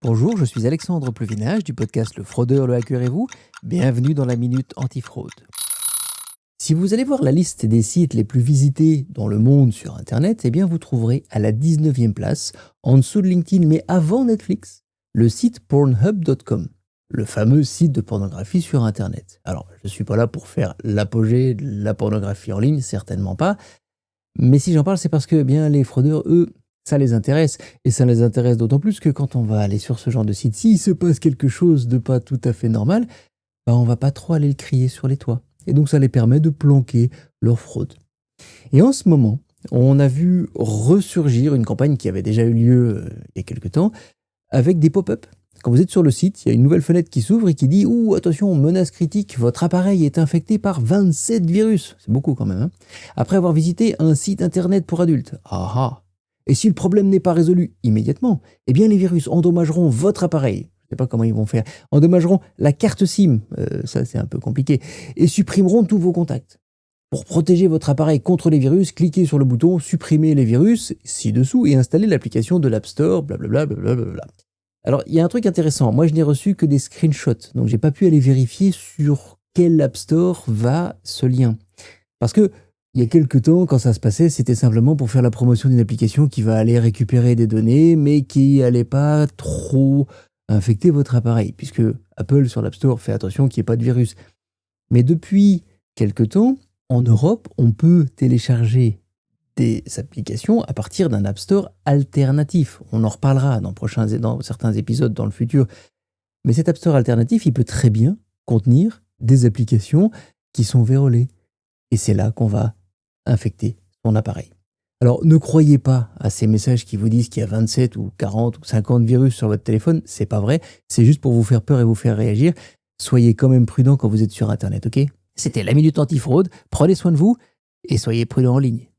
Bonjour, je suis Alexandre Pluvinage du podcast Le Fraudeur, le hacker et vous. Bienvenue dans la Minute Antifraude. Si vous allez voir la liste des sites les plus visités dans le monde sur Internet, eh bien vous trouverez à la 19e place, en dessous de LinkedIn, mais avant Netflix, le site Pornhub.com, le fameux site de pornographie sur Internet. Alors, je ne suis pas là pour faire l'apogée de la pornographie en ligne, certainement pas, mais si j'en parle, c'est parce que eh bien les fraudeurs, eux, ça les intéresse, et ça les intéresse d'autant plus que quand on va aller sur ce genre de site, s'il se passe quelque chose de pas tout à fait normal, on va pas trop aller le crier sur les toits. Et donc ça les permet de planquer leur fraude. Et en ce moment, on a vu ressurgir une campagne qui avait déjà eu lieu il y a quelques temps, avec des pop-up. Quand vous êtes sur le site, il y a une nouvelle fenêtre qui s'ouvre et qui dit « Ouh, attention, menace critique, votre appareil est infecté par 27 virus ». C'est beaucoup quand même. Après avoir visité un site internet pour adultes. Ah ah. Et si le problème n'est pas résolu immédiatement, eh bien les virus endommageront votre appareil. Je ne sais pas comment ils vont faire. Endommageront la carte SIM, ça c'est un peu compliqué, et supprimeront tous vos contacts. Pour protéger votre appareil contre les virus, cliquez sur le bouton « Supprimer les virus » ci-dessous et installez l'application de l'App Store, blablabla, blablabla. Alors, il y a un truc intéressant. Moi, je n'ai reçu que des screenshots, donc j'ai pas pu aller vérifier sur quel App Store va ce lien. Parce que il y a quelques temps, quand ça se passait, c'était simplement pour faire la promotion d'une application qui va aller récupérer des données, mais qui n'allait pas trop infecter votre appareil, puisque Apple, sur l'App Store, fait attention qu'il n'y ait pas de virus. Mais depuis quelques temps, en Europe, on peut télécharger des applications à partir d'un App Store alternatif. On en reparlera dans certains épisodes dans le futur. Mais cet App Store alternatif, il peut très bien contenir des applications qui sont vérolées. Et c'est là qu'on va infecter son appareil. Alors, ne croyez pas à ces messages qui vous disent qu'il y a 27 ou 40 ou 50 virus sur votre téléphone. C'est pas vrai. C'est juste pour vous faire peur et vous faire réagir. Soyez quand même prudent quand vous êtes sur Internet, ok ? C'était la Minute Antifraude. Prenez soin de vous et soyez prudent en ligne.